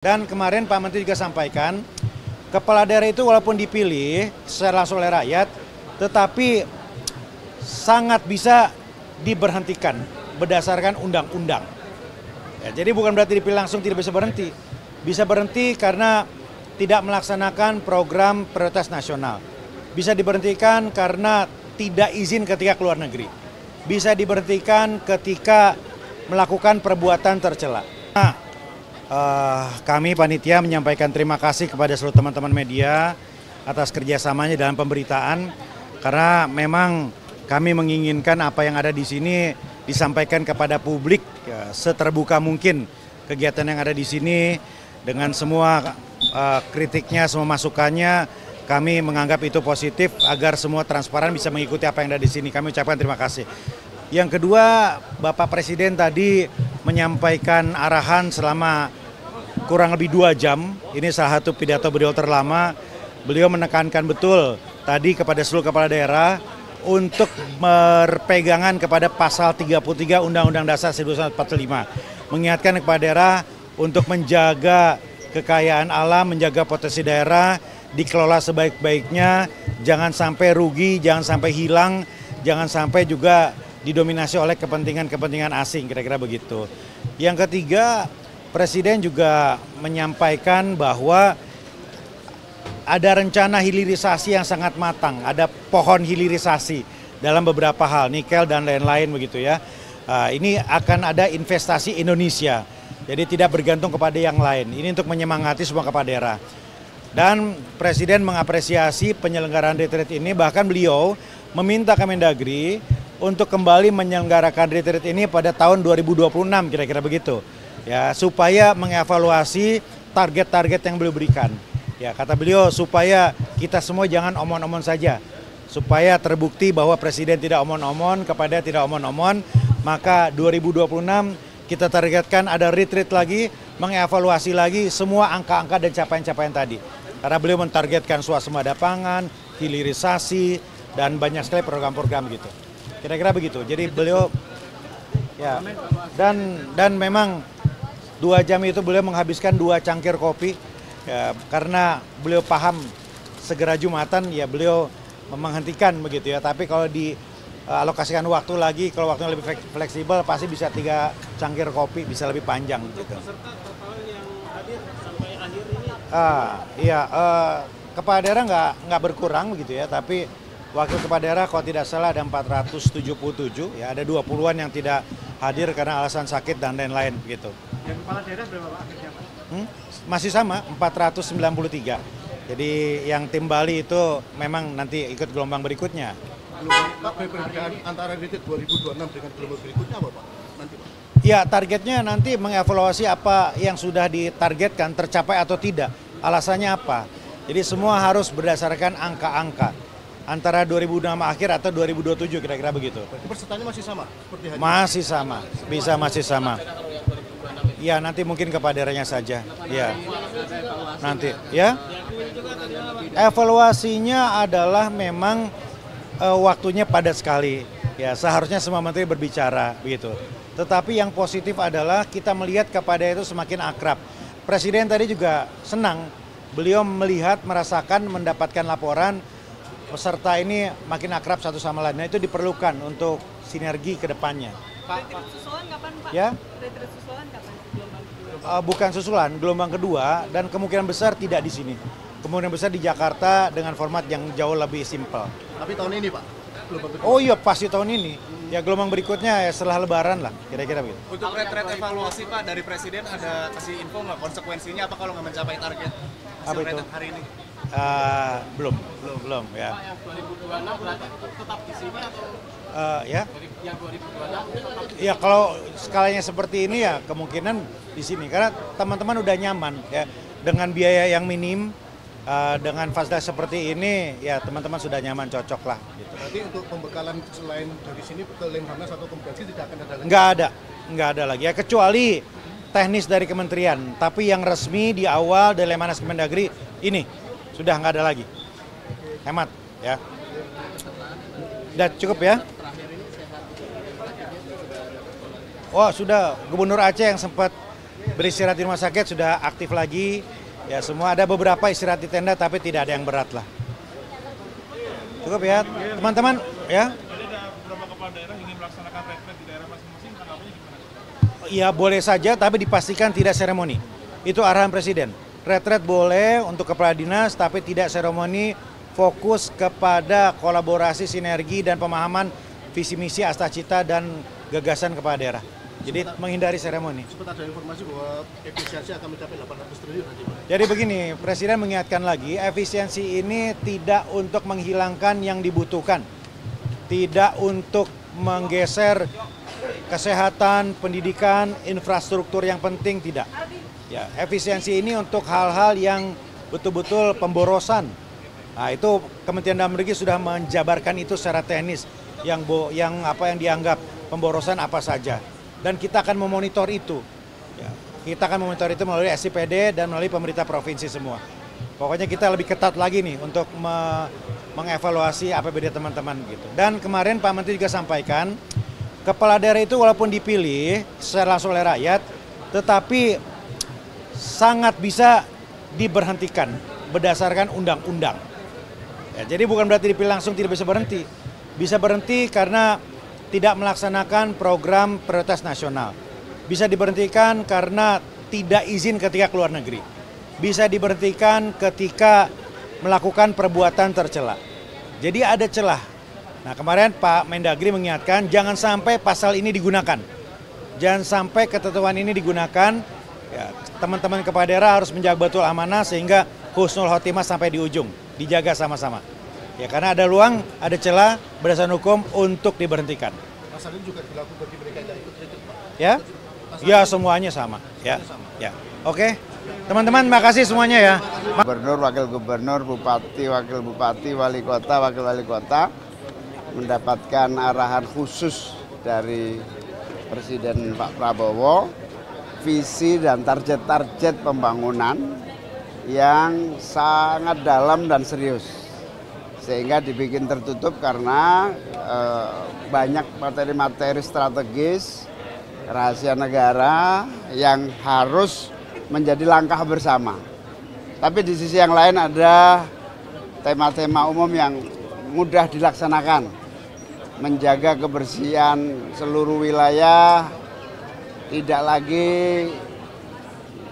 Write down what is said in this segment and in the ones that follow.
Dan kemarin Pak Menteri juga sampaikan, kepala daerah itu walaupun dipilih secara langsung oleh rakyat, tetapi sangat bisa diberhentikan berdasarkan undang-undang. Ya, jadi bukan berarti dipilih langsung tidak bisa berhenti. Bisa berhenti karena tidak melaksanakan program prioritas nasional. Bisa diberhentikan karena tidak izin ketika keluar negeri. Bisa diberhentikan ketika melakukan perbuatan tercela. Kami panitia menyampaikan terima kasih kepada seluruh teman-teman media atas kerjasamanya dalam pemberitaan, karena memang kami menginginkan apa yang ada di sini disampaikan kepada publik ya, seterbuka mungkin kegiatan yang ada di sini dengan semua kritiknya, semua masukannya. Kami menganggap itu positif agar semua transparan bisa mengikuti apa yang ada di sini. Kami ucapkan terima kasih. Yang kedua, Bapak Presiden tadi menyampaikan arahan selama kurang lebih 2 jam. Ini salah satu pidato beliau terlama. Beliau menekankan betul tadi kepada seluruh kepala daerah untuk berpegangan kepada pasal 33 Undang-Undang Dasar 1945. Mengingatkan kepada daerah untuk menjaga kekayaan alam, menjaga potensi daerah, dikelola sebaik-baiknya, jangan sampai rugi, jangan sampai hilang, jangan sampai juga didominasi oleh kepentingan-kepentingan asing, kira-kira begitu. Yang ketiga, Presiden juga menyampaikan bahwa ada rencana hilirisasi yang sangat matang, ada pohon hilirisasi dalam beberapa hal, nikel dan lain-lain begitu ya. Ini akan ada investasi Indonesia, jadi tidak bergantung kepada yang lain. Ini untuk menyemangati semua kepala daerah. Dan Presiden mengapresiasi penyelenggaraan retreat ini, bahkan beliau meminta Kemendagri untuk kembali menyelenggarakan retreat ini pada tahun 2026, kira-kira begitu. Ya, supaya mengevaluasi target-target yang beliau berikan. Ya, kata beliau supaya kita semua jangan omon-omon saja. Supaya terbukti bahwa Presiden tidak omon-omon, kepada tidak omon-omon, maka 2026 kita targetkan ada retreat lagi, mengevaluasi lagi semua angka-angka dan capaian-capaian tadi. Karena beliau mentargetkan swasembada pangan, hilirisasi, dan banyak sekali program-program gitu. Kira-kira begitu. Jadi beliau ya dan memang 2 jam itu beliau menghabiskan 2 cangkir kopi ya, karena beliau paham segera Jumatan ya beliau menghentikan begitu ya. Tapi kalau dialokasikan waktu lagi, kalau waktunya lebih fleksibel pasti bisa 3 cangkir kopi, bisa lebih panjang gitu. Peserta total yang hadir sampai akhir ini? Iya, kepala daerah nggak berkurang begitu ya, tapi wakil kepala daerah kalau tidak salah ada 477, ya ada 20-an yang tidak hadir karena alasan sakit dan lain-lain gitu. Yang kepala daerah berapa Pak akhirnya Pak? Masih sama, 493. Jadi yang tim Bali itu memang nanti ikut gelombang berikutnya. Pak, perbedaan antara retreat 2026 dengan gelombang berikutnya apa Pak? Nanti Pak? Ya, targetnya nanti mengevaluasi apa yang sudah ditargetkan tercapai atau tidak. Alasannya apa? Jadi semua harus berdasarkan angka-angka. Antara 2026 akhir atau 2027 kira-kira begitu. Berarti pesertanya masih sama? Seperti hari Masih sama, bisa masih sama. Ya nanti mungkin kepada daerahnya saja. Ya, nanti ya. Evaluasinya adalah memang waktunya padat sekali. Ya seharusnya semua menteri berbicara begitu. Tetapi yang positif adalah kita melihat kepada itu semakin akrab. Presiden tadi juga senang. Beliau melihat, merasakan, mendapatkan laporan peserta ini makin akrab satu sama lain. Nah, itu diperlukan untuk sinergi ke depannya. Retreat susulan kapan Pak? Ya? Retreat susulan kapan? Gelombang Bukan susulan, gelombang kedua dan kemungkinan besar tidak di sini. Kemungkinan besar di Jakarta dengan format yang jauh lebih simpel. Tapi tahun ini Pak? Gelombang kedua. Oh iya, pasti tahun ini. Ya gelombang berikutnya ya setelah Lebaran lah, kira-kira begitu. Untuk retreat evaluasi Pak dari Presiden ada kasih info nggak konsekuensinya apa kalau nggak mencapai target Apa itu? retreat hari ini? Belum ya. Pak yang 2026 berarti tetap di sini atau Ya. yang 2026 tetap di Ya kalau skalanya seperti ini ya kemungkinan di sini karena teman-teman udah nyaman ya dengan biaya yang minim, dengan fasilitas seperti ini ya teman-teman sudah nyaman, cocok lah gitu. Berarti untuk pembekalan selain dari sini ke Lemhanas atau Kemendagri tidak akan ada lagi? Nggak ada lagi ya kecuali teknis dari kementerian, tapi yang resmi di awal dari Lemhanas Kemendagri ini sudah nggak ada lagi. Hemat ya. Udah cukup ya? Oh sudah, Gubernur Aceh yang sempat beristirahat di rumah sakit sudah aktif lagi. Ya semua ada beberapa istirahat di tenda tapi tidak ada yang berat lah. Cukup ya teman-teman ya. Tadi ada beberapa kepala daerah ingin melaksanakan retret di daerah masing-masing, tanggapannya gimana? Ya boleh saja tapi dipastikan tidak seremoni. Itu arahan Presiden. Retret boleh untuk kepala dinas tapi tidak seremoni, fokus kepada kolaborasi, sinergi dan pemahaman visi misi, astacita dan gagasan kepala daerah. Jadi menghindari seremoni. Sempat ada informasi bahwa efisiensi akan mencapai 800 triliun nanti, Pak. Jadi begini, Presiden mengingatkan lagi, efisiensi ini tidak untuk menghilangkan yang dibutuhkan. Tidak untuk menggeser kesehatan, pendidikan, infrastruktur yang penting, tidak. Ya, efisiensi ini untuk hal-hal yang betul-betul pemborosan. Nah, itu Kementerian Dalam Negeri sudah menjabarkan itu secara teknis yang dianggap pemborosan apa saja. Dan kita akan memonitor itu. Ya, kita akan memonitor itu melalui SIPD dan melalui pemerintah provinsi semua. Pokoknya kita lebih ketat lagi nih untuk mengevaluasi APBD teman-teman gitu. Dan kemarin Pak Menteri juga sampaikan, kepala daerah itu walaupun dipilih secara langsung oleh rakyat, tetapi sangat bisa diberhentikan berdasarkan undang-undang. Ya, jadi bukan berarti dipilih langsung tidak bisa berhenti. Bisa berhenti karena tidak melaksanakan program prioritas nasional. Bisa diberhentikan karena tidak izin ketika keluar negeri. Bisa diberhentikan ketika melakukan perbuatan tercela. Jadi ada celah. Nah kemarin Pak Mendagri mengingatkan jangan sampai pasal ini digunakan. Jangan sampai ketentuan ini digunakan. Ya, teman-teman kepala daerah harus menjaga betul amanah sehingga husnul khotimah sampai di ujung. Dijaga sama-sama. Ya karena ada ruang, ada celah berdasarkan hukum untuk diberhentikan. Pasal ini juga berlaku bagi mereka yang ikut retret, Pak. Ya? Ya semuanya sama. Ya. Ya. Oke. Teman-teman makasih semuanya ya. Gubernur, wakil gubernur, bupati, wakil bupati, wali kota, wakil wali kota mendapatkan arahan khusus dari Presiden Pak Prabowo, visi dan target-target pembangunan yang sangat dalam dan serius. Sehingga dibikin tertutup karena banyak materi-materi strategis, rahasia negara yang harus menjadi langkah bersama. Tapi di sisi yang lain ada tema-tema umum yang mudah dilaksanakan. Menjaga kebersihan seluruh wilayah, tidak lagi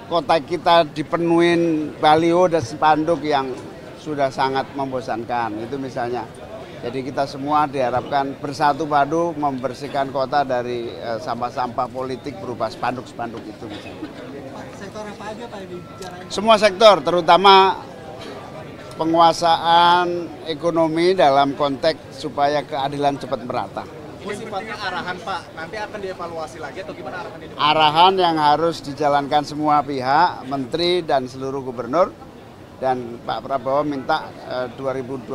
kota kita dipenuhin baliho dan spanduk yang sudah sangat membosankan, itu misalnya. Jadi kita semua diharapkan bersatu padu membersihkan kota dari sampah-sampah politik berupa spanduk-spanduk itu misalnya. Sektor apa aja Pak yang dibicarain? Semua sektor, terutama penguasaan ekonomi dalam konteks supaya keadilan cepat merata. Ini sifatnya arahan Pak, nanti akan dievaluasi lagi atau gimana arahan ini? Arahan yang harus dijalankan semua pihak, menteri dan seluruh gubernur. Dan Pak Prabowo minta 2026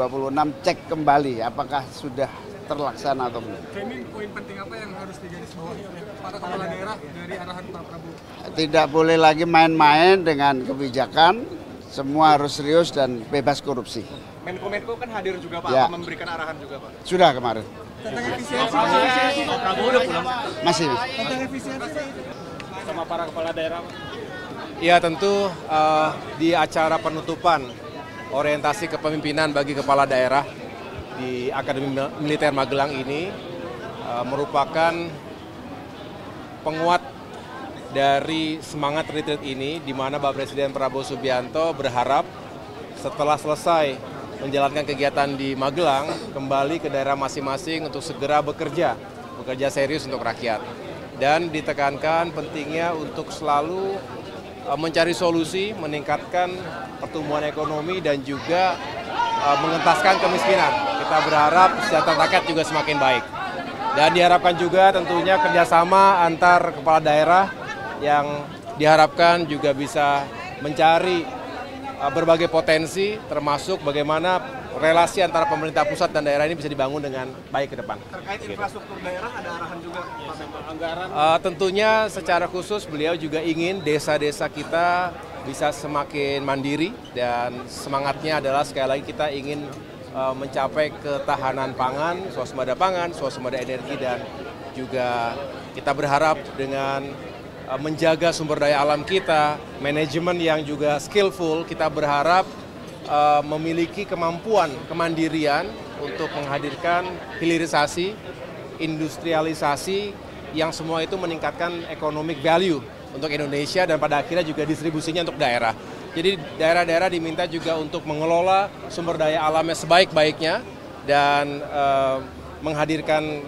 cek kembali apakah sudah terlaksana atau belum. Framing poin penting apa yang harus digarisbawahi oleh para kepala daerah dari arahan Pak Prabowo? Tidak boleh lagi main-main dengan kebijakan, semua harus serius dan bebas korupsi. Menko kan hadir juga Pak, Ya. memberikan arahan juga Pak. Sudah kemarin. Tentang efisiensi Pak Prabowo udah pulang. Masih. Tentang efisiensi sama para kepala daerah. Ya tentu di acara penutupan orientasi kepemimpinan bagi kepala daerah di Akademi Militer Magelang ini merupakan penguat dari semangat retreat ini, di mana Bapak Presiden Prabowo Subianto berharap setelah selesai menjalankan kegiatan di Magelang, kembali ke daerah masing-masing untuk segera bekerja serius untuk rakyat. Dan ditekankan pentingnya untuk selalu mencari solusi, meningkatkan pertumbuhan ekonomi dan juga mengentaskan kemiskinan. Kita berharap kesejahteraan rakyat juga semakin baik. Dan diharapkan juga tentunya kerjasama antar kepala daerah yang diharapkan juga bisa mencari berbagai potensi, termasuk bagaimana relasi antara pemerintah pusat dan daerah ini bisa dibangun dengan baik ke depan. Terkait infrastruktur daerah ada arahan juga Pak Menko, anggaran. Tentunya secara khusus beliau juga ingin desa-desa kita bisa semakin mandiri dan semangatnya adalah sekali lagi kita ingin mencapai ketahanan pangan, swasembada energi dan juga kita berharap dengan menjaga sumber daya alam kita, manajemen yang juga skillful. Kita berharap memiliki kemampuan kemandirian untuk menghadirkan hilirisasi, industrialisasi yang semua itu meningkatkan economic value untuk Indonesia dan pada akhirnya juga distribusinya untuk daerah. Jadi daerah-daerah diminta juga untuk mengelola sumber daya alamnya sebaik-baiknya dan menghadirkan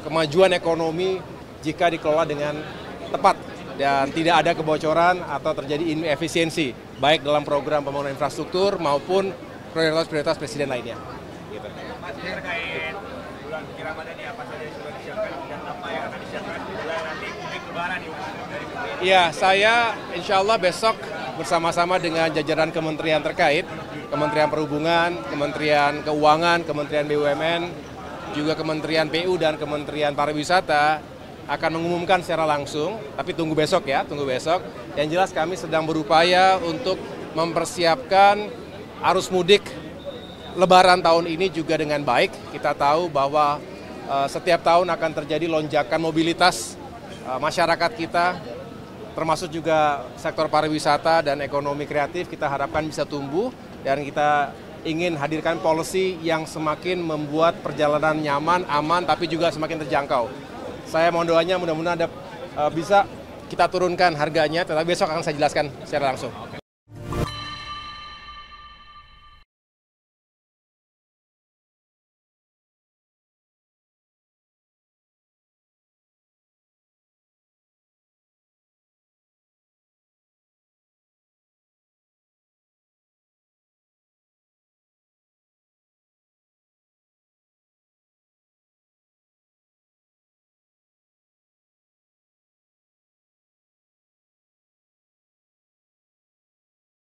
kemajuan ekonomi jika dikelola dengan tepat dan tidak ada kebocoran atau terjadi inefisiensi baik dalam program pembangunan infrastruktur maupun prioritas-prioritas presiden lainnya. Gitu. Mas, terkait bulan suci Ramadan ini apa saja yang sudah disiapkan dan apa yang akan disiapkan di bulan nanti mudik lebaran nih Mas dari pemerintah? Iya, saya insya Allah besok bersama-sama dengan jajaran kementerian terkait, Kementerian Perhubungan, Kementerian Keuangan, Kementerian BUMN, juga Kementerian PU dan Kementerian Pariwisata akan mengumumkan secara langsung, tapi tunggu besok ya, tunggu besok. Yang jelas kami sedang berupaya untuk mempersiapkan arus mudik Lebaran tahun ini juga dengan baik. Kita tahu bahwa setiap tahun akan terjadi lonjakan mobilitas masyarakat kita, termasuk juga sektor pariwisata dan ekonomi kreatif kita harapkan bisa tumbuh dan kita ingin hadirkan policy yang semakin membuat perjalanan nyaman, aman, tapi juga semakin terjangkau. Saya mohon doanya mudah-mudahan bisa kita turunkan harganya, tetapi besok akan saya jelaskan secara langsung.